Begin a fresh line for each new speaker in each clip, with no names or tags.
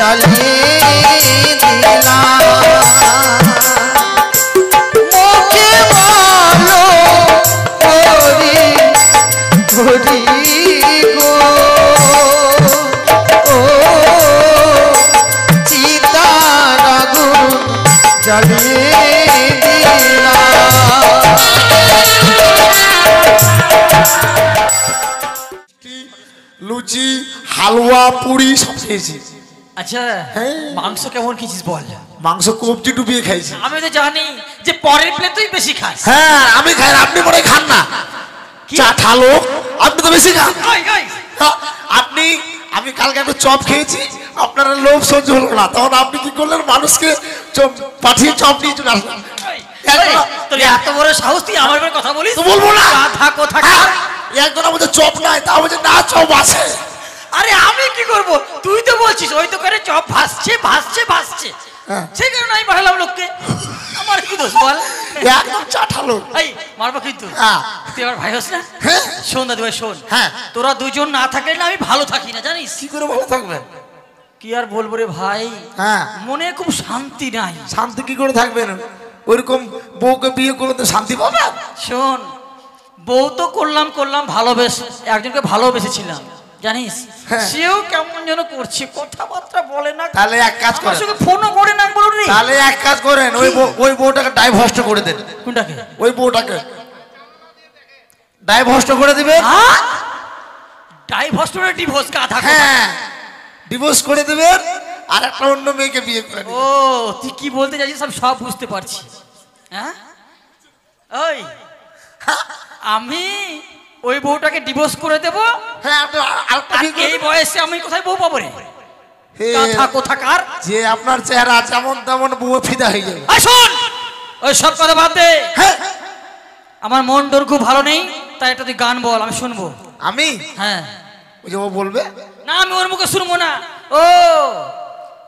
জ্বালিয়ে দিলাম মুখে বলো হরি হরি গো ও চিতার আগুন জ্বালিয়ে
লুচি হালুয়া পুরি সব খেয়েছি।
আচ্ছা মাংস কেমন খেয়েছিস বল?
মাংস কবজি ডুবিয়ে খাইছি।
আমি তো জানি যে পরের প্লেট তুই বেশি খাস।
হ্যাঁ আমি খাই, আপনি মনে খান না। চাঠা লোক, আপনি তো বেশি খান। আপনি আমি কালকে একটা চপ খেয়েছি, আপনার লোভ সহ্য হলো না, তখন আপনি কি করলেন, মানুষকে পাঠিয়ে চপ নিয়ে চলে আসলেন।
তোর এত বড় সাহস, তুই আমার ব্যাপারে কথা বলিস?
বলবো না।
কোথাকার
একজন আমাদের চপ নাই, তা বলছে না চপ আছে।
আরে আমি কি করব? তুই তো বলছিস ওই দোকানে চপ ভাসছে ভাসছে ভাসছে, সেই কারণে আমি পাঠালাম লোককে। আমার কি দোষ বল?
একদম চাঠালো।
এই মারবো কিন্তু। তুই আমার ভাই হোস না? শোন দাদু ভাই শোন, তোরা দুজন না থাকলে না আমি ভালো থাকি না, জানিস?
কি করে ভালো থাকবেন?
কি আর বলবো রে ভাই, মনে খুব শান্তি নাই।
শান্তি কি করে থাকবেন? ওইরকম বউকে বিয়ে করলে তো শান্তি পাবে।
শোন, বউ তো করলাম ভালোবেসে, একজনকে ভালোবেসেছিলাম জানিস, সেও কেমন যেন করছে, কথাবার্তা বলে না।
তাহলে এক কাজ করেন,
ফোনও করে না বলুন।
তাহলে এক কাজ করেন, ওই বউটাকে ডাইভোর্স করে দেন।
কোনটাকে?
ওই বউটাকে ডাইভোর্স করে দিবে।
ডাইভোর্স করে ডিভোর্স কাঁথা?
হ্যাঁ ডিভোর্স করে দিবেন, আর একটা অন্য মেয়েকে বিয়ে করে দিবেন।
ও তুই কি বলতে চাইছিস আমি সব বুঝতে পারছি। হ্যাঁ ওই আমি ওই বউটাকে ডিভোর্স করে দেব।
হ্যাঁ
এই বয়সে আমি কোথায় বউ পাবো রে? কোথাকার
যে আপনার চেহারা যেমন তেমন বউ ফিদা হয়ে যাবে।
শোন ওই সব কথা বাদ দে, আমার মন ডোর খুব ভালো নেই, তাই একটা তুই গান বল, আমি শুনবো।
আমি?
হ্যাঁ
ওই যে ও বলবে
না, আমি ওর মুখে শুনবো না। ও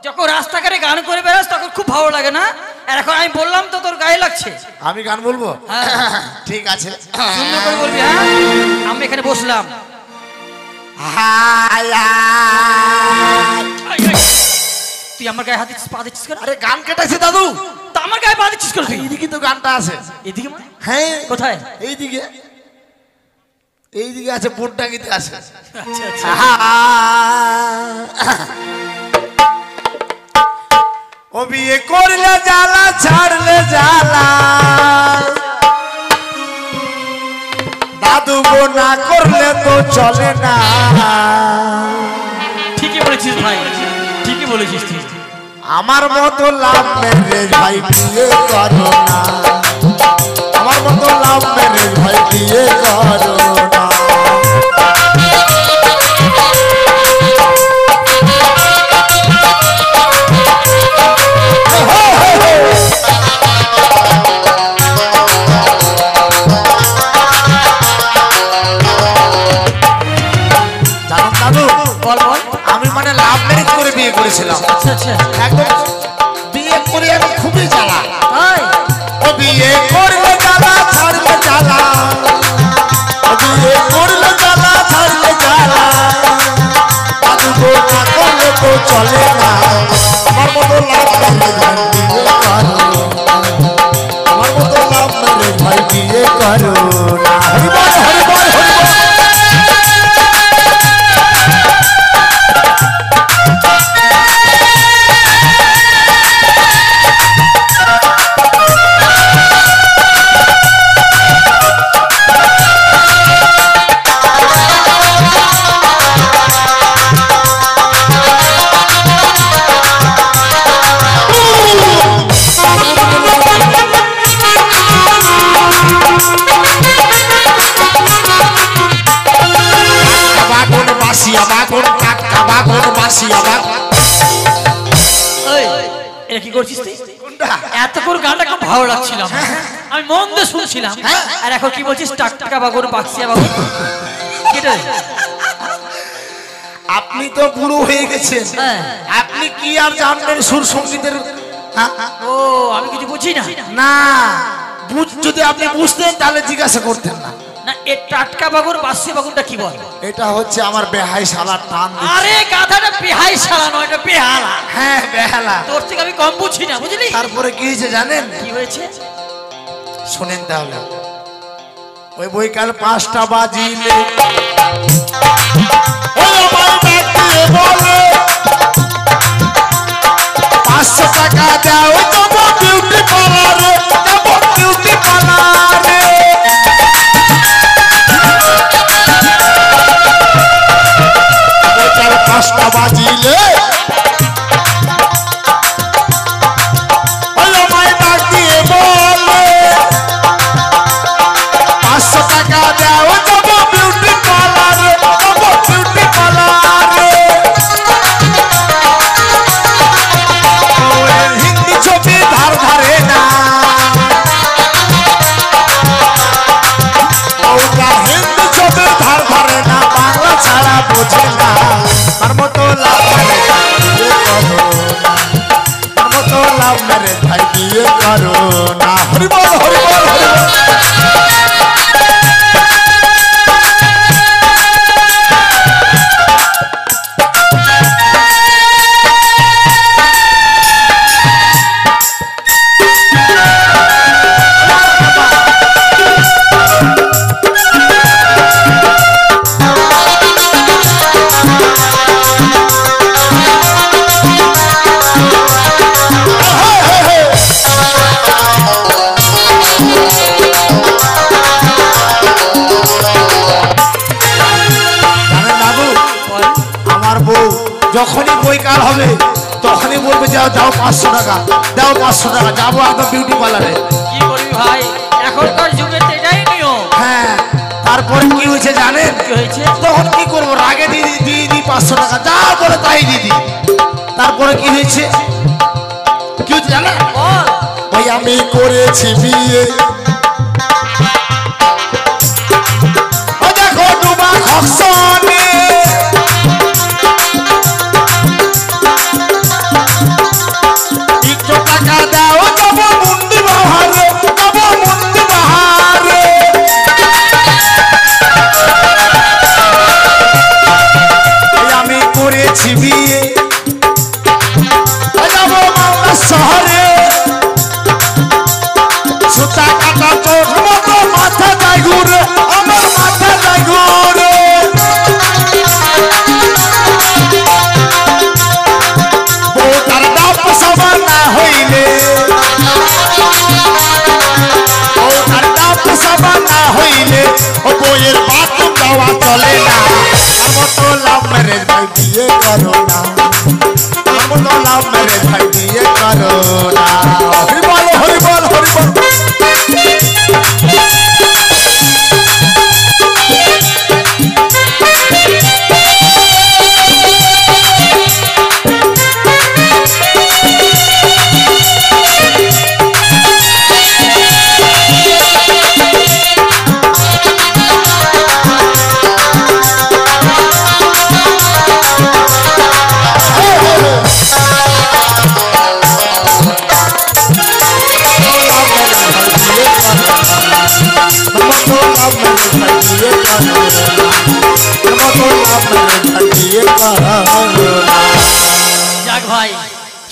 যখন রাস্তাঘাটে গান করে বেড়াস তখন খুব ভালো লাগে না, আর এখন আমি বললাম তো তোর গায়ে লাগছে।
আমি গান বলবো? ঠিক আছে
সুন্দর করে বলবি। হ্যাঁ আমি এখানে বসলাম, তুই আমার গায়ে হাত দিচ্ছিস, পা দিচ্ছিস কেন?
আরে গান কেটেছে দাদু,
তা আমার গায়ে পা দিচ্ছিস কেন?
এইদিকে তো গানটা আছে।
এদিকে মানে?
হ্যাঁ
কোথায়?
এইদিকে, এইদিকে আছে, বোটডাঙ্গিতে আছে।
আচ্ছা আচ্ছা।
ও বিয়ে করলে জ্বালা, ছাড়লে জ্বালা, দাদু গো না করলে তো চলে না।
ঠিকই বলেছিস ভাই, ঠিকই বলেছিস তুই।
আমার মতো লাভ ম্যারেজ ভাই বিয়ে করো না, আমার মতো লাভ ম্যারেজ ভাই বিয়ে করো না। আমি মানে লাভ ম্যারেজ করে বিয়ে করেছিলাম।
আচ্ছা আচ্ছা।
একদম বিয়ে করে আমি খুবই জ্বালা। ও বিয়ে করলে জ্বালা, ছাড়লে জ্বালা, ও বিয়ে করলে জ্বালা, ছাড়লে জ্বালা, দাদু গো না করলে তো চলে না। আমার মতো লাভ ম্যারেজ ভাই বিয়ে করো, আমার মতো লাভ ম্যারেজ ভাই বিয়ে করো না। হরিবল হরিবল হরিবল।
কি করছিস তুই? এত করে গানটা খুব ভালো লাগছিল, আমি মন দিয়ে শুনছিলাম, আর এখন কি বলছিস টাকটাকা বাগর বাক্সিয়া বাবু?
আপনি তো বুড়ো হয়ে গেছেন, আপনি কি আর জানবেন সুর সঙ্গীতের?
ও আমি কিছু বুঝি না।
না যদি আপনি বুঝতেন তাহলে জিজ্ঞাসা করতেন না।
না এ টাটকা বাগুন বাসি বাগুনটা কি বল?
এটা হচ্ছে আমার বেহাই শালার টান দিচ্ছে।
আরে গাধাটা বেহাই শালা নয়, এটা বেহালা।
হ্যাঁ বেহালা।
তোর থেকে আমি কম বুঝি না, বুঝলি?
তারপরে কি হয়েছে জানেন?
কি হয়েছে
শোনেন তাহলে। ওই বৈকাল 5টা বাজিলে ওই আমার ডাকতে বলে 500 টাকা দাও যাব বিউটি পার্লারে, যাব বিউটি পার্লারে। বৈকাল 5টা বাজিলে ওই আমায় ডাক দিয়ে বলে 500 টাকা দাও যাব বিউটি পার্লারে, যাব বিউটি পার্লারে। ওই হিন্দি ছবি ধার ধারে না, ওটা হিন্দি ছবি ধার ধারে না, বাংলা ছাড়া বোঝে না। তার মতো লাভ মেরে বিয়ে করো না, তার মতো লাভ মেরে ভাই বিয়ে করো না। হরি বল হরি বল হরি বল। জানেন বাবু,
বল।
আমার বউ যখনই বৈকাল হবে তখনই বলবে যাও দাও 500 টাকা, দাও 500 টাকা, যাবো একদম বিউটি পার্লারে।
কি করবি ভাই, এখনকার যুগে তো এটাই নিয়ম।
হ্যাঁ, তারপরে কি হয়েছে জানেন?
কি হয়েছে?
তখন কি করবো, রাগে দিদি 500 টাকা যা বলে তাই দিদি। তারপরে কি হয়েছে, কি হয়েছে জানেন?
বল।
ভাই আমি করেছি বিয়ে, ও দেখো ডুবা খসনে, একটু টাকা দাও যাব মুন্দি বাহারে, যাব মুন্দি বাহারে। এই আমি করেছি বিয়ে, যাব মালদা শহরে, সুতা কাটা চোখ মতো মাথা যায় ঘুরে, আমার মাথা যায় ঘুরে। বউটার ডাব সবা না হইলে, বউটার ডাব সবা না হইলে ও বইয়ের বাথরুম দেওয়া চলে না। তার মতো লাভ ম্যারেজ ভাই বিয়ে করো না, তার মতো লাভ ম্যারেজ ভাই বিয়ে করো না। হরি বল হরি বল হরি বল।
যাক ভাই,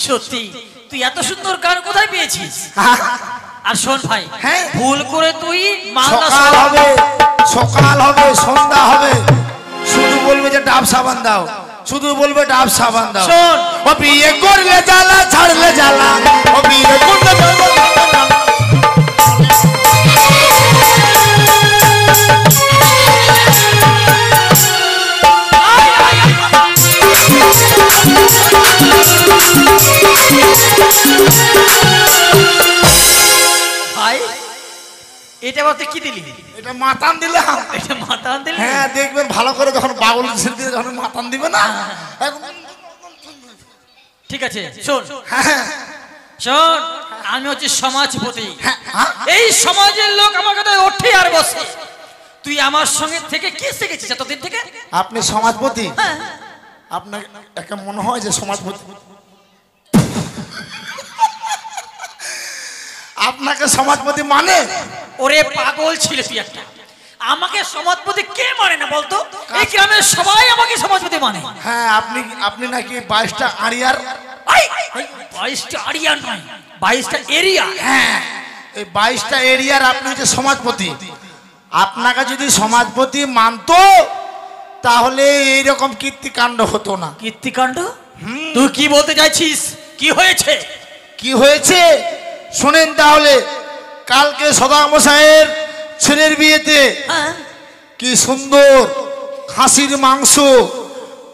সত্যি তুই এত সুন্দর গান কোথায় পেয়েছিস? আর শোন ভাই,
হ্যাঁ?
ভুল করে তুই মালদা
সকাল হবে, সকাল হবে, সন্ধ্যা হবে, শুধু বলবে যে ডাব সাবান দাও, শুধু বলবে ডাব সাবান দাও।
শোন,
ও বিয়ে করলে জ্বালা, ছাড়লে জ্বালা, ও বিয়ে করলে জ্বালা।
ভাই এটা বলতে কি দিলি?
এটা মাতান দিলাম।
এটা মাথা দিলি?
হ্যাঁ, দেখবেন ভালো করে যখন বাউল শিল্পী যখন মাতান দিবে না,
ঠিক আছে শোন,
হ্যাঁ
শোন, আমি হচ্ছে সমাজপতি।
হ্যাঁ।
এই সমাজের লোক আমার কথা ওঠে আর বসে। তুই আমার সঙ্গে থেকে কি শিখেছিস এতদিন থেকে?
আপনি সমাজপতি,
হ্যাঁ।
আপনার একটা মনে হয় যে সমাজপতি, আপনাকে সমাজপতি মানে?
ওরে পাগল ছিল তুই একটা। আমাকে সমাজপতি কে মানে না বলতো? এই গ্রামের সবাই আমাকে সমাজপতি মানে।
হ্যাঁ, আপনি নাকি 22টা আড়িয়ার।
22টা আড়িয়া নয়, 22টা এরিয়া।
হ্যাঁ, এই 22টা এরিয়ার আপনি হচ্ছে সমাজপতি। আপনাকে যদি সমাজপতি মানতো তাহলে এইরকম কীর্তিকাণ্ড হতো না।
কীর্তিকাণ্ড? তুই কি বলতে চাইছিস? কি হয়েছে?
কি হয়েছে শোনেন তাহলে। কালকে সদামশাইয়ের ছেলের বিয়েতে
হ্যাঁ,
কি সুন্দর খাসির মাংস,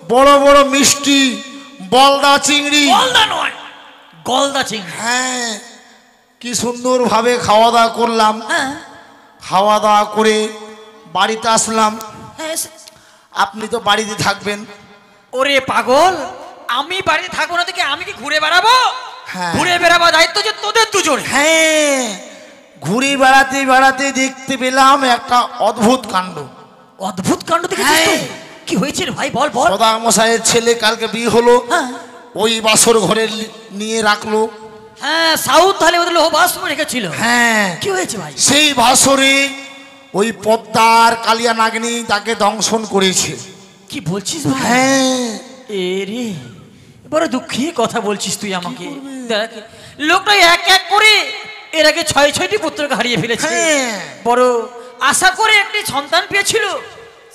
বড় বড় মিষ্টি, বলদা চিংড়ি।
গলদা নয়, গলদা চিংড়ি।
হ্যাঁ, কি সুন্দর ভাবে খাওয়া দাওয়া করলাম।
হ্যাঁ
খাওয়া দাওয়া করে বাড়িতে আসলাম।
হ্যাঁ।
আপনি তো বাড়িতে থাকবেন।
ওরে পাগল, আমি বাড়িতে থাকবো না থেকে আমি কি ঘুরে বেড়াবো?
হ্যাঁ।
ঘুরে বেড়াবো দায়িত্ব যে তোদের দুজন।
হ্যাঁ, ঘুরে বেড়াতে বেড়াতে দেখতে পেলাম একটা অদ্ভুত কাণ্ড।
অদ্ভুত কাণ্ড দেখেছিস তুই? কি হয়েছে রে ভাই, বল বল।
সদামশাইয়ের ছেলে কালকে বিয়ে হলো,
হ্যাঁ
ওই বাসর ঘরে নিয়ে রাখলো।
হ্যাঁ, সাউথ থালে ওদের লোহবাস রেখেছিল।
হ্যাঁ,
কি হয়েছে ভাই?
সেই বাসরে ওই পদ্মার কালিয়া নাগিনী তাকে দংশন করেছে।
কি বলছিস ভাই?
হ্যাঁ,
এ রে, বড় দুঃখের কথা বলছিস তুই আমাকে। দেখ, লোকটা এক এক করে এর আগে 6টি পুত্রকে হারিয়ে ফেলেছে।
হ্যাঁ।
বড় আশা করে একটি সন্তান পেয়েছিল,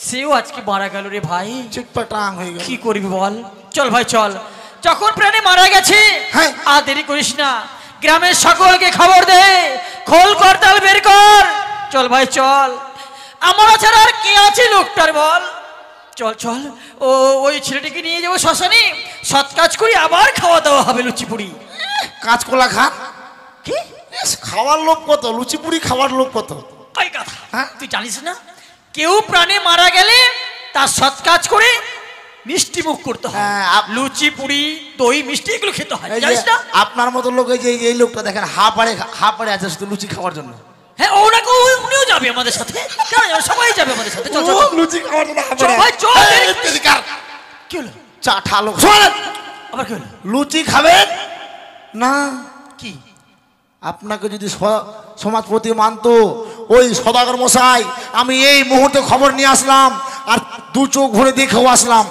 সেও আজকে মারা গেল রে ভাই।
চিটপাটাং হয়ে গেল।
কি করবি বল? চল ভাই চল, যখন প্রাণে মারা গেছে
হ্যাঁ।
আর দেরি করিস না, গ্রামের সকলকে খবর দে, খোল করতাল বের কর। চল ভাই চল, আমরা ছাড়া আর কে আছে লোকটার বল? চল চল, ওই ছেলেটিকে নিয়ে যাবো শ্মশানে, সৎ কাজ করি আবার খাওয়া দাওয়া হবে লুচি পুরি।
কাঁচকলা খান।
কি
খাওয়ার লোক কত, লুচি পুরি খাওয়ার লোক কত?
ওই কথা
হ্যাঁ?
তুই জানিস না, কেউ প্রাণে মারা গেলে তার সৎ কাজ করে মিষ্টি মুখ করতে হয়।
হ্যাঁ,
লুচি পুরি দই মিষ্টি এগুলো খেতে হয়,
এই যে
জানিস না?
আপনার মতো লোক, এই যে এই লোকটা দেখেন হা পাড়ে আছে শুধু লুচি খাওয়ার জন্য।
হ্যাঁ, উনিও যাবে আমাদের সাথে। কেন যাবে? সবাই যাবে আমাদের সাথে। চল চল
ও, লুচি খাওয়ার জন্য হা
চল
পাড়ে।
ভাই চল।
এই, তেলিকার।
কি হলো?
চা ঠালো। শোনেন,
আবার কি হলো?
লুচি খাবেন না?
কি?
আপনাকে যদি সমাজপতি মানতো, ওই সদাগর মশাই, আমি এই মুহূর্তে খবর নিয়ে আসলাম আর দু চোখ ভরে দেখেও আসলাম।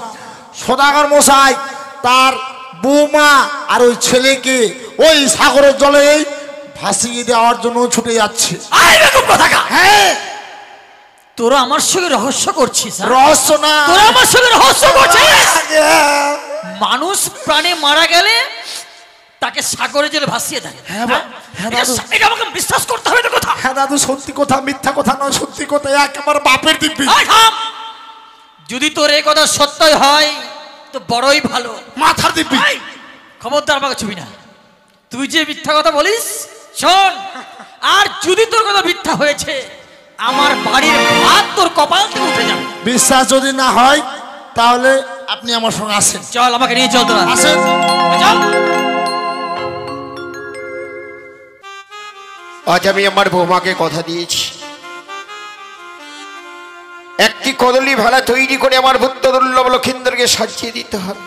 সদাগর মশাই তার বৌমা আর ওই ছেলেকে ওই সাগরের জলে ভাসিয়ে দেওয়ার জন্য ছুটে যাচ্ছে।
আয় বেকুব কোথাকা!
হ্যাঁ,
তোরা আমার সঙ্গে রহস্য করছিস? হ্যাঁ?
রহস্য না,
তোরা আমার সঙ্গে রহস্য করছিস? মানুষ প্রাণে মারা গেলে তাকে সাগরে জলে ভাসিয়ে দেয়।
হ্যাঁ বা- হ্যাঁ দাদু।
এটা আমাকে বিশ্বাস করতে হবে তো কথা।
হ্যাঁ দাদু, সত্যি কথা, মিথ্যা কথা নয়, সত্যি কথা, একেবারে বাপের দিব্যি।
আয় থাম! যদি তোর এই কথা সত্যই হয় তো বড়ই ভালো।
মাথার দিব্যি।
আয়! খবরদার আমাকে ছবি না। তুই যে মিথ্যা কথা বলিস, শোন, আর যদি তোর কথা মিথ্যা হয়েছে, আমার বাড়ির ভাত তোর কপাল থেকে উঠে যাবে।
বিশ্বাস যদি না হয় তাহলে আপনি আমার সঙ্গে আসেন।
চল, আমাকে নিয়ে চল তোরা।
আসেন।
চল।
আজ আমি আমার বৌমাকে কথা দিয়েছি, একটি কদলী ভেলা তৈরি করে আমার ভূত দুর্লভ লক্ষিন্দরকে সাজিয়ে দিতে হবে।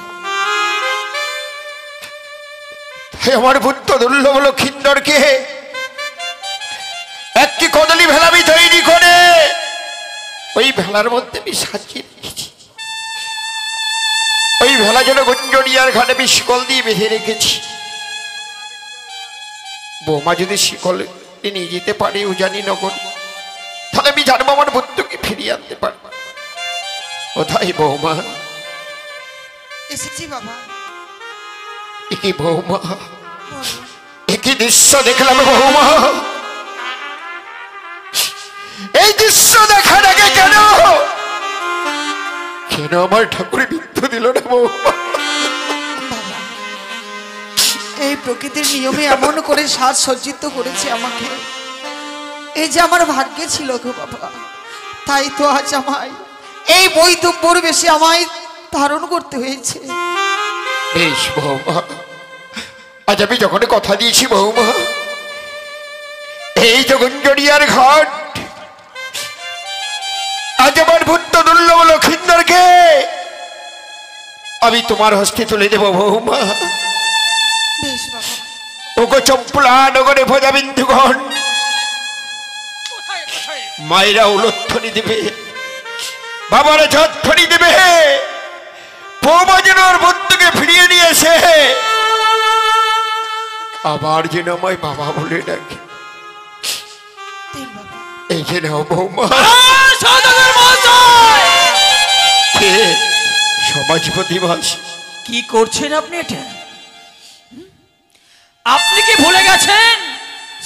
তাই আমার ভূত দুর্লভ লক্ষিন্দরকে একটি কদলী ভেলা আমি তৈরি করে ওই ভেলার মধ্যে আমি সাজিয়ে দিয়েছি। ওই ভেলা যেন গুঞ্জরিয়ার ঘাটে আমি শিকল দিয়ে বেঁধে রেখেছি। বৌমা যদি শিকল নিয়ে যেতে পারে উজানি নগর, তাহলে আমি জানবো আমার বুদ্ধকে ফিরিয়ে আনতে পারবো। কোথায় বৌমা?
এসেছি বাবা।
একই বৌমা, একই দৃশ্য দেখলাম বৌমা। এই দৃশ্য দেখার আগে কেন কেন আমার ঠাকুর মৃত্যু দিল না বৌমা?
এই প্রকৃতির নিয়মে এমন করে সাজ সজ্জিত করেছে আমাকে, এই যে আমার ভাগ্যে ছিল গো বাবা, তাই তো আজ আমায় এই বৈধব্যর বেশি আমায় ধারণ করতে হয়েছে।
বেশ বৌমা, আজ আমি যখন কথা দিয়েছি বৌমা, এই তো গুঞ্জরিয়ার ঘাট, আজ আমার ভূত দুর্লভ লক্ষিন্দরকে আমি তোমার হস্তে তুলে দেব বৌমা।
বেশ বাবা।
ওগো চম্পলা নগরে ভোজা বিন্দুগণ, মায়েরা উলধ্বনি দেবে, বাবারা জধ্বনি দেবে, বৌমা যেন ওর বন্ধুকে ফিরিয়ে নিয়ে এসে আবার যেন আমায় বাবা বলে ডাকে। এই যে নাও বৌমা। সমাজপতি মাস
কি করছেন আপনি? এটা আপনি কি ভুলে গেছেন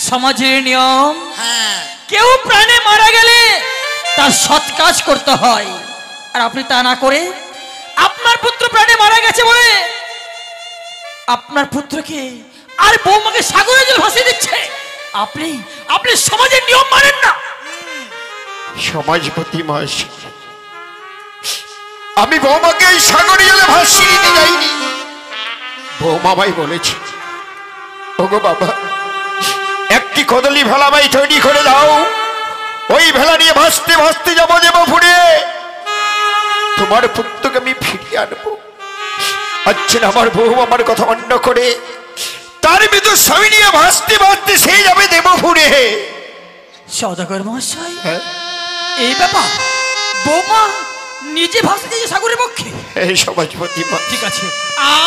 সমাজের নিয়ম? কেউ প্রাণে মারা গেলে তার সৎ কাজ করতে হয়, আর আপনি তা না করে আপনার পুত্র প্রাণে মারা গেছে বলে আপনার পুত্রকে আর বৌমাকে সাগরে জল ভাসিয়ে দিচ্ছে। আপনি আপনি সমাজের নিয়ম মানেন না।
সমাজপতি মাস, আমি বৌমাকে এই সাগরে জলে ভাসিয়ে দিতে যাইনি। বৌমা ভাই বলেছে, ওগো বাবা, একটি কদলি ভেলা ভাই তৈরি করে দাও, ওই ভেলা নিয়ে ভাসতে ভাসতে যাবো দেবপুরে, তোমার পুত্রকে আমি ফিরিয়ে আনবো। আচ্ছা, আমার বউ আমার কথা অন্য করে তার মৃত্যু স্বামী নিয়ে ভাসতে ভাসতে সেই যাবে দেবপুরে।
সওদাগর মহাশয়, এই ব্যাপার বৌমা নিজে ভাসতে যাচ্ছে সাগরের পক্ষে?
এই সমাজপতি মা,
ঠিক আছে,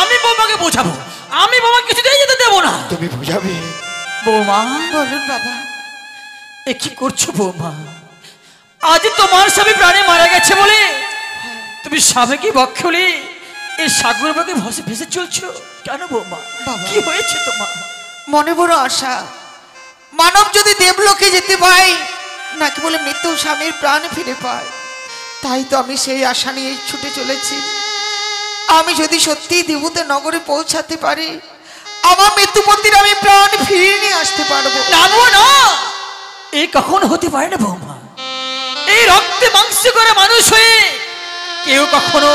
আমি বৌমাকে বোঝাবো, আমি বৌমাকে কিছুতেই যেতে দেবো না।
তুমি বোঝাবে?
বৌমা
বলুন বাবা।
এ কি করছো বৌমা? আজ তোমার স্বামী প্রাণে মারা গেছে বলে তুমি স্বামীকে বক্ষলে এই সাগর বাগে ভেসে চলছো কেন বৌমা? কি হয়েছে তোমার?
মনে বড় আশা, মানব যদি দেবলোকে যেতে পায় নাকি বলে মৃত্যু স্বামীর প্রাণ ফিরে পায়, তাই তো আমি সেই আশা নিয়ে ছুটে চলেছি। আমি যদি সত্যি দেবতা নগরে পৌঁছাতে পারি, আমার মৃত্যুপতির আমি প্রাণ ফিরিয়ে নিয়ে আসতে পারবো।
না, এই কখনো হতে পারে না বৌমা। এই রক্তে মাংস করে মানুষ হয়ে কেউ কখনো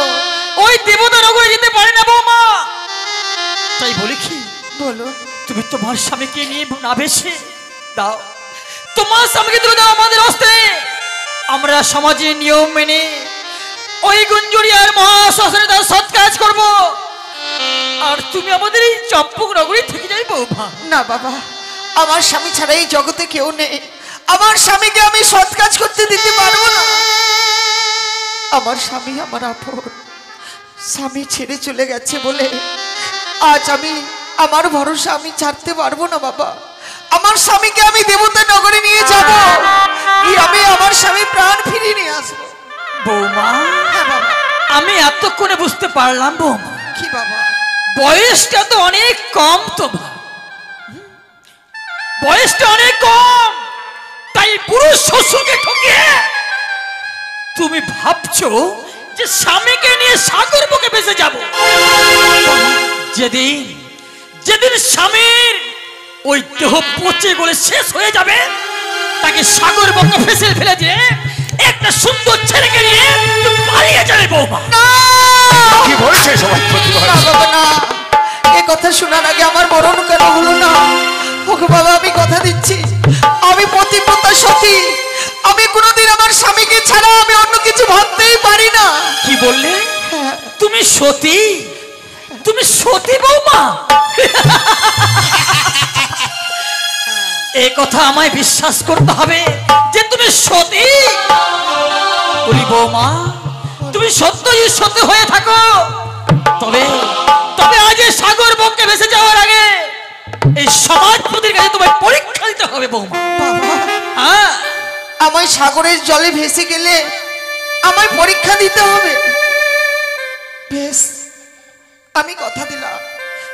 ওই দেবতা নগরে যেতে পারে না বৌমা। তাই বলি কি,
বলো,
তুমি তোমার স্বামীকে নিয়ে না ভেসে দাও, তোমার স্বামীকে তুলে দাও আমাদের হস্তে। আমরা সমাজের নিয়ম মেনে ওই গুঞ্জুরিয়ার মহাশ্মশানে তার সৎ কাজ করবো, আর তুমি আমাদের এই চম্পক নগরী থেকে যাই বৌমা।
না বাবা, আমার স্বামী ছাড়া এই জগতে কেউ নেই। আমার স্বামীকে আমি সৎ কাজ করতে দিতে পারবো না। আমার স্বামী আমার আপন, স্বামী ছেড়ে চলে গেছে বলে আজ আমি আমার ভরসা আমি ছাড়তে পারবো না বাবা। আমার স্বামীকে আমি দেবতা নগরে নিয়ে যাব, আমি আমার স্বামী প্রাণ ফিরিয়ে নিয়ে আসবো।
বৌমা,
হ্যাঁ বাবা।
আমি এতক্ষণে বুঝতে পারলাম বৌমা,
কি বাবা?
বয়সটা তো অনেক কম তোমার, বয়সটা অনেক কম, তাই পুরুষ শ্বশুরকে ঠকিয়ে তুমি ভাবছো যে স্বামীকে নিয়ে সাগর বুকে ভেসে যাব। যেদিন যেদিন স্বামীর ওই দেহ পচে গলে শেষ হয়ে যাবে, তাকে সাগর বুকে ভেসে ফেলে দিয়ে একটা সুন্দর ছেলেকে নিয়ে তুমি পালিয়ে যাবে বৌমা।
কি বলছে সমাজপতি মা?
না বাবা, না, এ কথা শোনার আগে আমার মরণ কেন হলো না? ওকে বাবা, আমি কথা দিচ্ছি, আমি পতিব্রতা সতী, আমি কোনোদিন আমার স্বামীকে ছাড়া আমি অন্য কিছু ভাবতেই পারি না।
কি বললে? তুমি সতী? তুমি সতী বৌমা? এই কথা আমায় বিশ্বাস করতে হবে যে তুমি সতী। বলি বৌমা, তুমি সত্যই সতী হয়ে থাকো, তবে তবে আজ সাগর বঙ্কে ভেসে যাওয়ার আগে এই সমাজপতির কাছে তোমায় পরীক্ষা দিতে হবে বৌমা। হ্যাঁ,
আমায় সাগরের জলে ভেসে গেলে আমায় পরীক্ষা দিতে হবে। বেশ, আমি কথা দিলাম,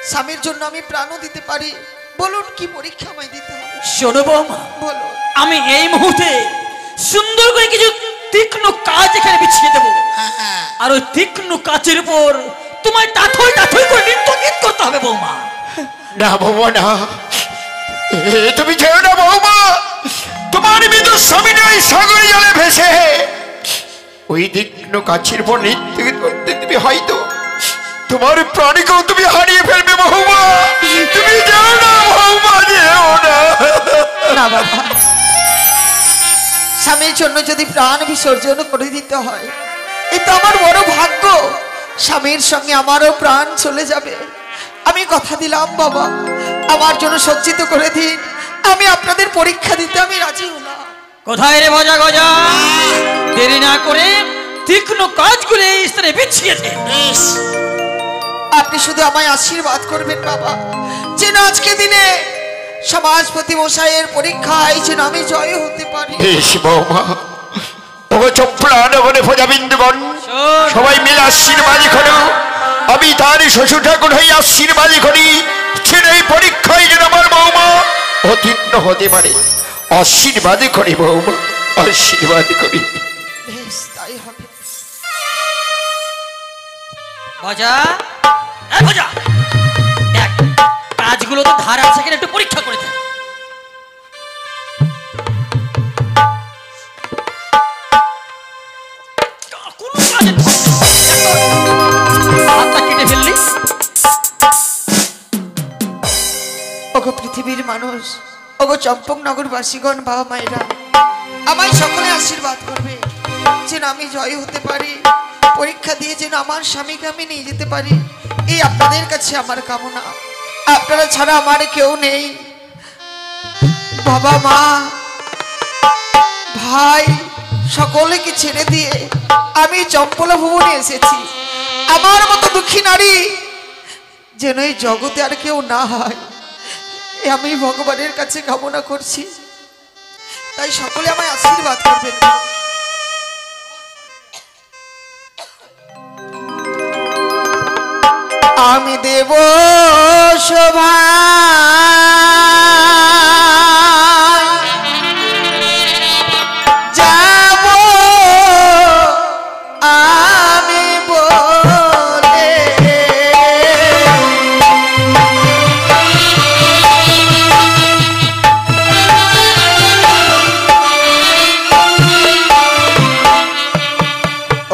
স্বামীর জন্য আমি প্রাণও দিতে পারি। বলুন কি পরীক্ষা আমায় দিতে হবে?
শোনো বৌমা,
বলো।
আমি এই মুহূর্তে সুন্দর করে কিছু তীক্ষ্ণ কাজ এখানে বিছিয়ে দেবো, আর ওই তীক্ষ্ণ কাজের উপর তোমায় টাথই টাথই করে নৃত্য করতে হবে বৌমা।
না বৌমা, না, তুমি যেও না বৌমা। তোমার মৃত্যু স্বামী ওই সাগরে জলে ভেসে ওই তীক্ষ্ণ কাছের উপর নৃত্য করতে তুমি হয়তো তোমার প্রাণীকেও তুমি হারিয়ে ফেলবে বৌমা। তুমি যেও না বৌমা, যেও না।
না বাবা, স্বামীর জন্য যদি প্রাণ বিসর্জন করে দিতে হয়, এ তো আমার বড় ভাগ্য। স্বামীর সঙ্গে আমারও প্রাণ চলে যাবে। আমি কথা দিলাম বাবা, আমার জন্য সজ্জিত করে দিন। আমি আপনাদের পরীক্ষা দিতে আমি রাজি হলাম।
কোথায় রে ভজা গজা? দেরি না করে তীক্ষ্ণ কাজগুলো এই স্থানে বিছিয়ে দে।
আপনি শুধু আমায় আশীর্বাদ করবেন বাবা, যেন আজকে দিনে সমাজপতি মশাইয়ের পরীক্ষায় যেন আমি জয় হতে পারি।
বেশ বৌমা, ওগো চপ্রাণগণে প্রজাবিন্দুগণ সবাই মিলে আশীর্বাদ করো। আমি তার শ্বশুর ঠাকুর হয়ে আশীর্বাদ করি, ছেলে এই পরীক্ষায় যেন আমার বৌমা উত্তীর্ণ হতে পারে। আশীর্বাদ করি বৌমা, আশীর্বাদ করি।
বেশ তাই হবে।
ভজা, এই ভজা, দেখ কাজগুলো তো ধার আছে কিনা একটু পরীক্ষা করে দেখ। কোনো কাজে হাতটা কেটে ফেললি।
ওগো পৃথিবীর মানুষ, ওগো চম্পকনগরবাসীগণ, বাবা মায়েরা, আমায় সকলে আশীর্বাদ করবে যেন আমি জয় হতে পারি, পরীক্ষা দিয়ে যেন আমার স্বামীকে আমি নিয়ে যেতে পারি। এই আপনাদের কাছে আমার কামনা। আপনারা ছাড়া আমার কেউ নেই। বাবা মা ভাই সকলকে ছেড়ে দিয়ে আমি চম্পলা ভুবনে এসেছি। আমার মতো দুঃখী নারী যেন এই জগতে আর কেউ না হয়, আমি ভগবানের কাছে কামনা করছি। তাই সকলে আমায় আশীর্বাদ করবেন। আমি দেব শোভা যাব আমি বলে,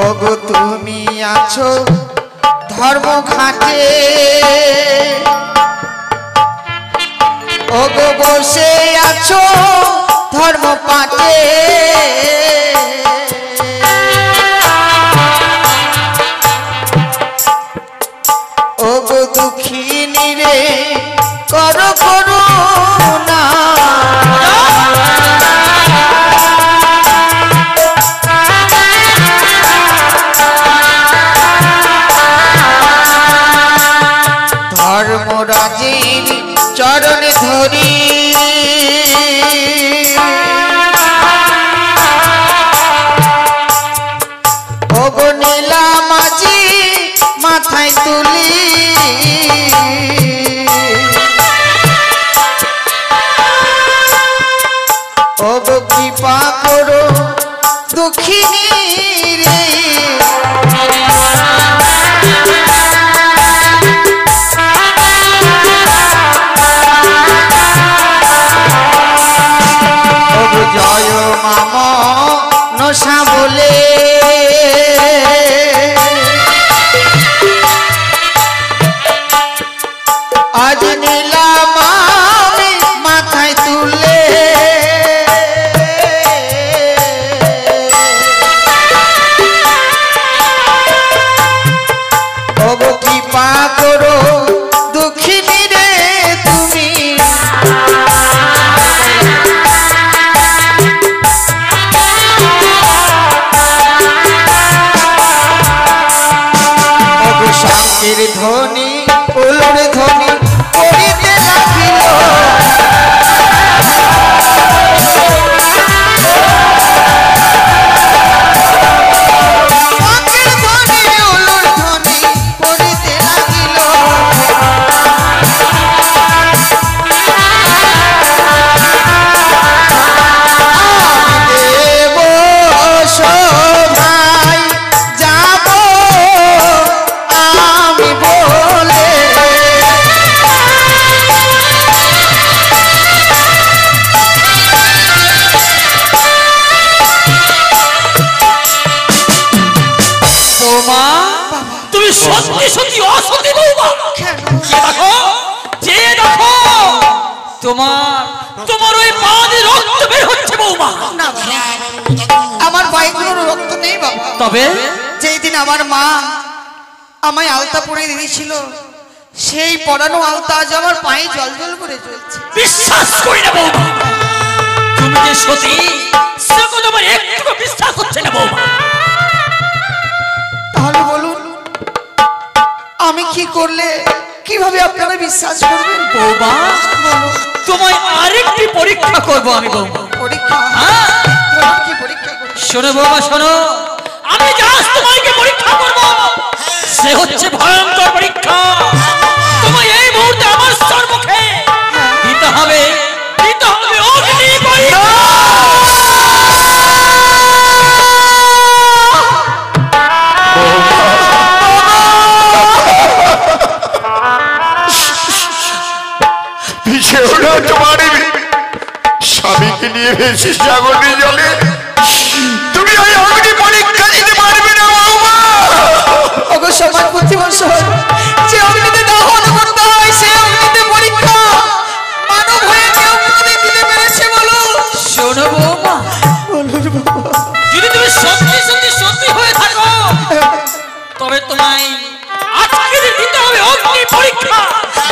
ওগো তুমি আছো ধর্ম ঘাটে, ওগো বসে আছো ধর্ম পাটে, ওগো দুঃখিনী রে করো করুণা, ধর্মরাজের চরণ ধরি ওগো নীলা মাঝি মাথায় তুলি, ওগো কৃপা করো দুঃখিনী রে, জয় মাম নশা বলে আজ নিলাম আমি মাথায় তুলে, ওগো কৃপা করো দুঃখিনী রে তুমি, শান্তির ধ্বনি উলুর ধ্বনি করিতে লাগিল, শান্তির ধ্বনি উলুর ধ্বনি করিতে লাগিল, দেব শোভায় যাব আমি বলে,
বৌমা তুমি সত্যি সত্যি অসতী বৌমা। দেখো যে দেখো তোমার তোমার ওই পায়ে রক্ত বের হচ্ছে বৌমা।
না বাবা, আমার পায়ে কোনো রক্ত নেই বাবা।
তবে
যেই দিন আমার মা আমায় আলতা পরে দিয়েছিল, সেই পরানো আলতা আজ আমার পায়ে জল জল করে চলছে।
বিশ্বাস করি না বৌমা, তুমি যে সতী আমার একটু বিশ্বাস হচ্ছে না বৌমা।
তাহলে বলুন আমি কি করলে কিভাবে আপনারা বিশ্বাস করবেন?
বৌমা তোমায় আরেকটি পরীক্ষা করব আমি বৌমা।
পরীক্ষা?
হ্যাঁ
কি পরীক্ষা করবেন?
শোনো বৌমা শোনো, আমি জাস্ট তোমাকে পরীক্ষা করব, সে হচ্ছে ভয়ঙ্কর পরীক্ষা। তোমায় এই মুহূর্তে আমার সম্মুখে দিতে হবে অগ্নি পরীক্ষা।
তোমার স্বামীকে নিয়ে ভেসে সাগরের জলে তুমি ওই অগ্নি পরীক্ষা দিতে পারবে না বৌমা।
ওগো সমাজ প্রতিবর্ষর যে অগ্নিতে দহন করতে হয় সেই অগ্নিতে পরীক্ষা মানব হয়ে কেউ কোনোদিন দিতে পেরেছে বলো?
শোনো বৌমা, যদি তুমি সত্যি হয়ে থাকো তবে তোমায় আজকে দিতে হবে অগ্নি পরীক্ষা,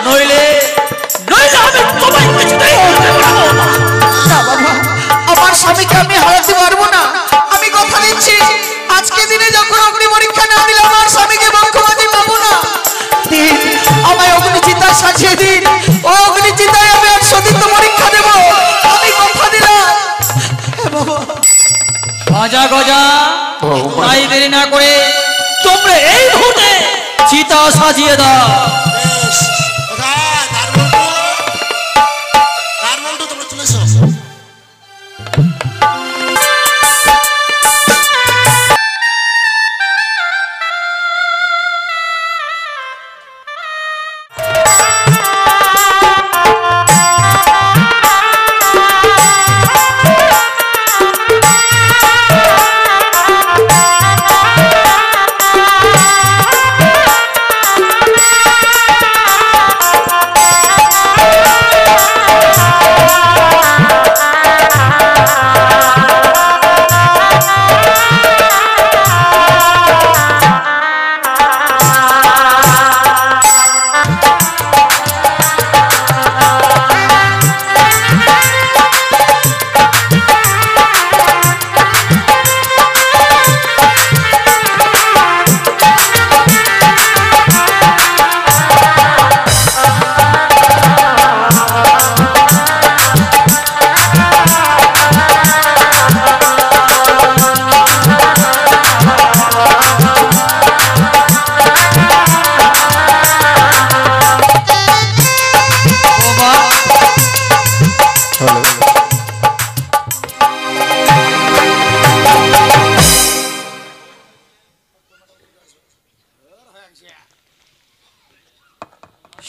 নইলে আমি তোমায় কিছুতেই করতে পারবো না।
না বাবা, আমার স্বামীকে আমি হারাতে পারবো না। আমি কথা দিচ্ছি আজকে দিনে যখন অগ্নি পরীক্ষা না দিলে আমার স্বামীকে বক্ষবাদী পাবো না। দিন আমায় অগ্নি চিতা সাজিয়ে দিন, ওই অগ্নি চিতায় আমি আর সতীত্ব পরীক্ষা দেবো, আমি কথা দিলাম।
গজা গজা তাই দেরি না করে তোমরা এই মুহূর্তে চিতা সাজিয়ে দাও।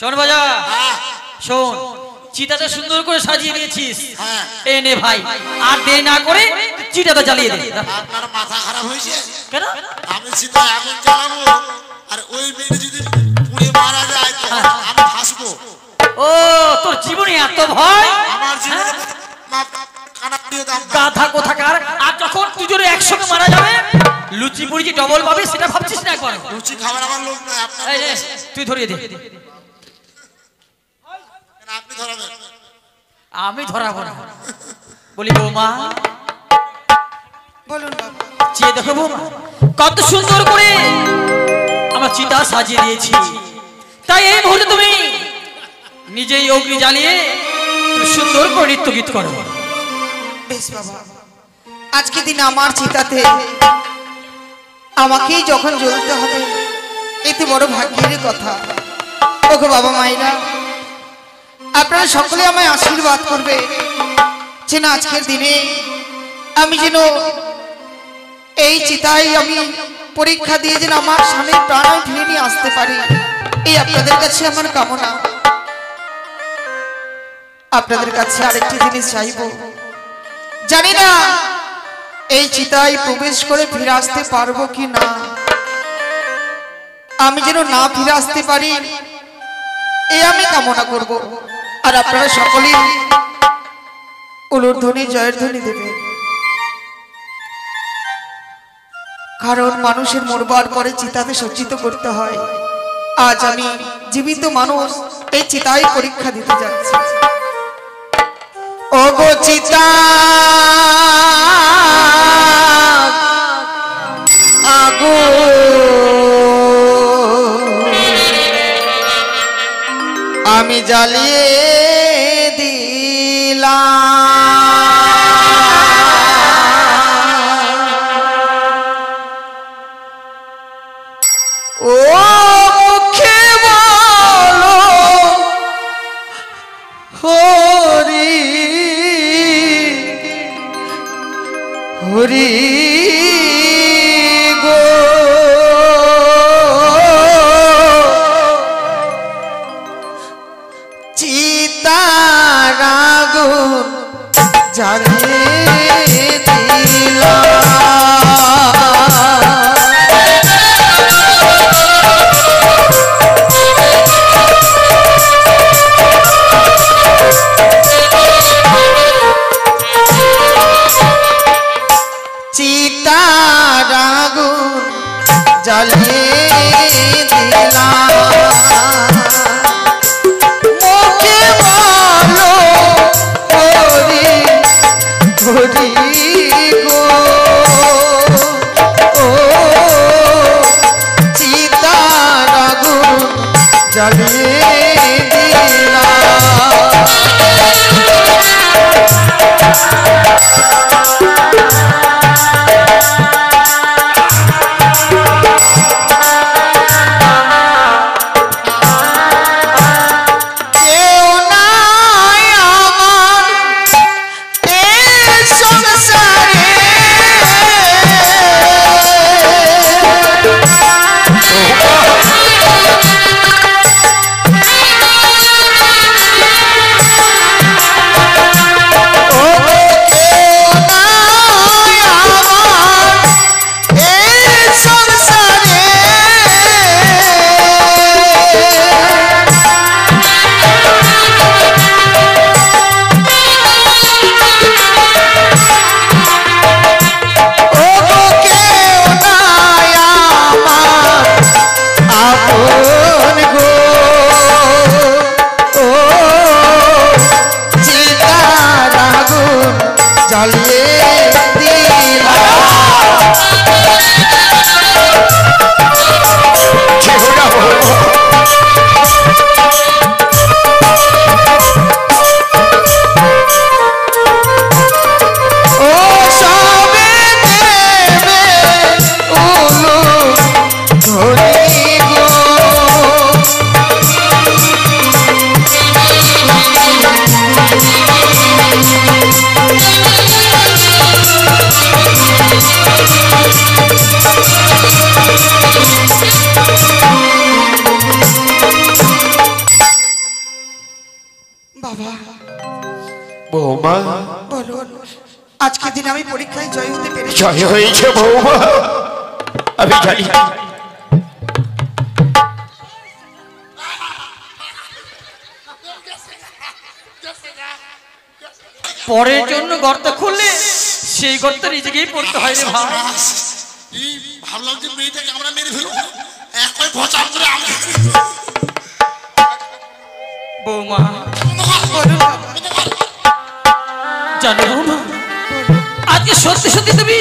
শোন বাজা, শোন চিতাটা সুন্দর করে সাজিয়ে দিয়েছিস, এ নে ভাই আর দেরি না করে চিতাটা জ্বালিয়ে দে।
আপনার মাথা খারাপ হয়েছে
কেন?
আমি চিতা আগুন জ্বালাবো আর ওই মেয়ে যদি পুড়ে মারা যায় আমি ফাঁসবো।
ও তোর জীবনে এত ভয়?
আমার জীবনে কানা দিয়ে দাম
গাধা কোথাকার। আর যখন দুজনে একসঙ্গে মারা যাবে লুচি পুরি যে ডবল পাবে সেটা ভাবছিস না একবার?
লুচি খাবার আমার লোক নয়, আপনার
এই নে, তুই ধরিয়ে দে।
আপনি ধরাবেন?
আমি ধরাবো না। বলি বৌমা,
বলুন বাবা।
চেয়ে দেখো বৌমা কত সুন্দর করে আমার চিতা সাজিয়ে দিয়েছি, তাই এই মুহূর্তে তুমি নিজেই অগ্নি জ্বালিয়ে সুন্দর করে নৃত্য গীত করো।
বেশ বাবা, আজকে দিন আমার চিতাতে আমাকেই যখন জ্বলতে হবে এতে বড় ভাগ্যের কথা। ওগো বাবা মায়েরা, আপনারা সকলে আমায় আশীর্বাদ করবে যে না আজকের দিনে আমি যেন এই চিতায় আমি পরীক্ষা দিয়ে যেন আমার স্বামীর প্রাণ ফিরে নিয়ে আসতে পারি, এই আপনাদের কাছে আমার কামনা। আপনাদের কাছে আরেকটি জিনিস চাইব, জানি না এই চিতায় প্রবেশ করে ফিরে আসতে পারবো কি না। আমি যেন না ফিরে আসতে পারি এই আমি কামনা করব। আর আপনারা সকলেই উলুধ্বনি জয়ের ধ্বনি দেবেন, কারণ মানুষের মরবার পরে চিতাতে সজ্জিত করতে হয়। আজ আমি জীবিত মানুষ এই চিতায় পরীক্ষা দিতে যাচ্ছি। ওগো চিতা আমি জ্বালিয়ে দিলাম ও মুখে বলো হরি হরি গো চিতার আগুন জ্বালিয়ে দিলাম চিতার আগুন জ্বালিয়ে দিলাম মুখে বলো হরি হরি গো ও চিতার আগুন জ্বালিয়ে দিলাম
বৌমা
বলুন আজকে দিন আমি পরীক্ষায় জয় হতে পেরেছি
জয় হয়েছে বৌমা আমি জানি
পরের জন্য গর্ত খুললে সেই গর্ত নিজেকেই পড়তে হয় রে ভাই
ভাবলাম যে মেয়েটাকে আমরা মেরে ফেলবো একই ভচা করে আমরা
বৌমা জানো বৌমা আজকে সত্যি সত্যি তুমি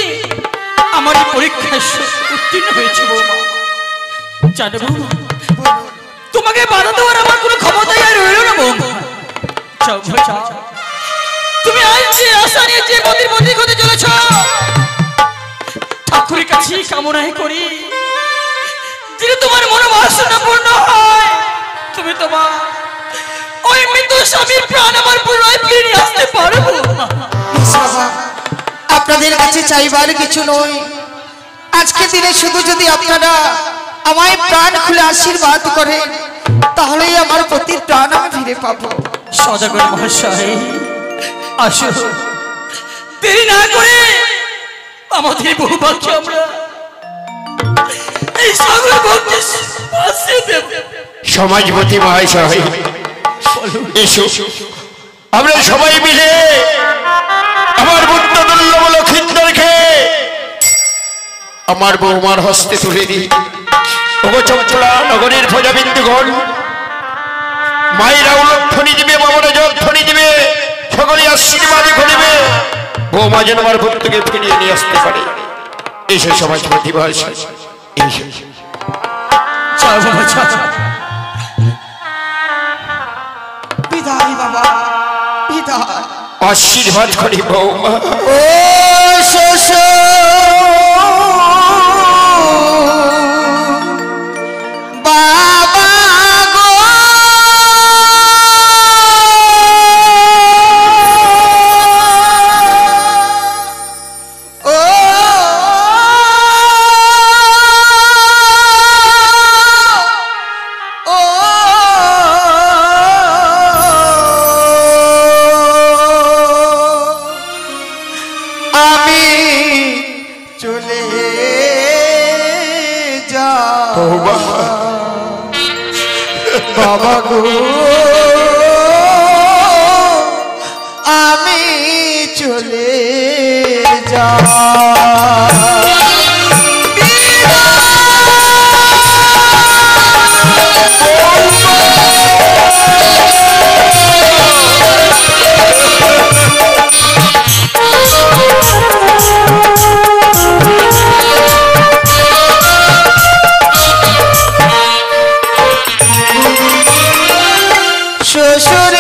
আমার এই পরীক্ষায় উত্তীর্ণ হয়েছে বৌমা জানো বৌমা তোমাকে বাধা দেওয়ার আমার কোনো ক্ষমতাই আর রইল না বৌমা যাও যাও তুমি আজ যে আশা নিয়ে যে মন্দির মন্দির হতে চলেছ ঠাকুরের কাছে কামনাই করি যদি তোমার মনোবাসনা পূর্ণ হয় তুমি তোমার ওই মৃত স্বামীর প্রাণ আমার পুনরায় ফিরিয়ে আসতে পারবো
আপনাদের কাছে চাইবার কিছু নয় আজকে দিনে শুধু যদি আপনারা আমায় প্রাণ খুলে আশীর্বাদ করেন তাহলেই আমার পতির প্রাণ আমি ফিরে পাবো
সদাগর মহাশয় আসো দেরি না করে আমাদের বহুবাক্য আমরা এই সাগর ভক্তি পাশে দেব
সমাজপতি মহাশয় এসো আমরা সবাই মিলে আমার বুদ্ধদুল্লভ লক্ষিন্দরকে আমার বৌমার হস্তে তুলে দিই ওগো চঞ্চলা নগরীর প্রজাবিন্দুগণ মায়েরা উলধ্বনি দিবে বাবারা জধ্বনি দিবে সকলে আশীর্বাদ করিবে বৌমা যেন আমার ভক্তকে ফিরিয়ে নিয়ে আসতে পারে এসে সমাজপতি মহাশয়
চল বাবা চল।
বিদায় বাবা, বিদায়।
আশীর্বাদ করি বৌমা।
ও শ্বশুর বাবা গো, ও আমি চলে যা বাবা গো, আমি চলে যা। শ্বশুর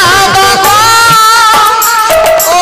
বাবা গো, ও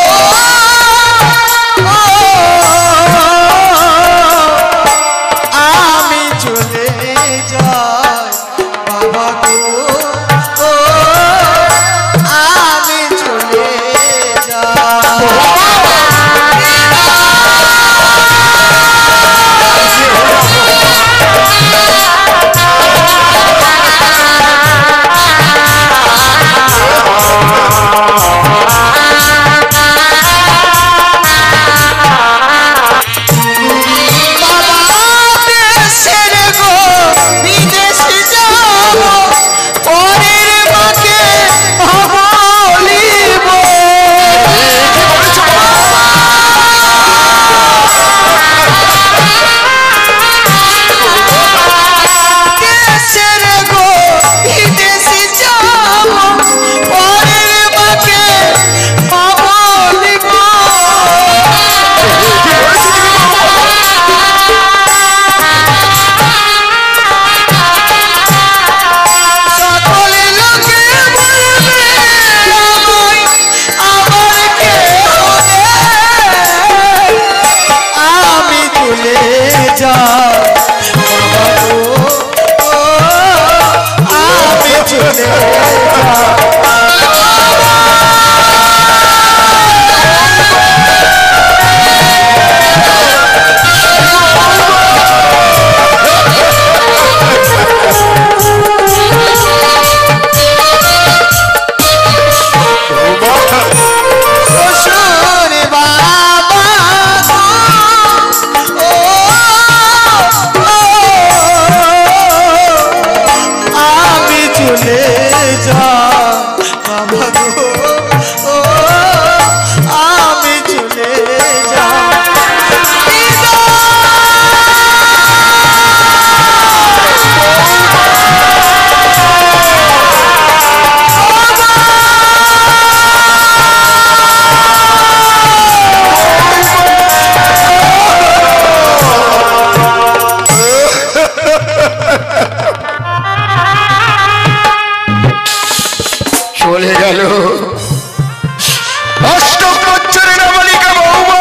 আমি চলে যাই বাবা গো, ও আমি চলে যাই।
চলে গেল অষ্টম বছরের নাবালিকা বৌমা,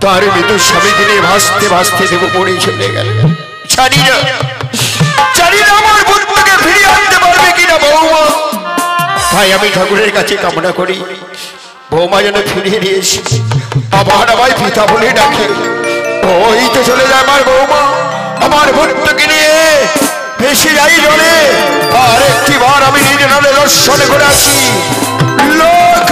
তার মৃত্যু স্বামীকে নিয়ে ভাসতে ভাসতে দেব পড়ে চলে গেল। জানি না আমার পুত্রকে ফিরিয়ে আনতে পারবে কিনা বৌমা। তাই আমি ঠাকুরের কাছে কামনা করি বৌমা যেন ফিরিয়ে নিয়েছি, আবার আমায় পিতা বলে ডাকে। ওই তো চলে যায় আমার বৌমা, আমার পুত্রকে নিয়ে ভেসে যাই জলে। আর একটি বার আমি নিজে নালে দর্শনে করে আসি। লোক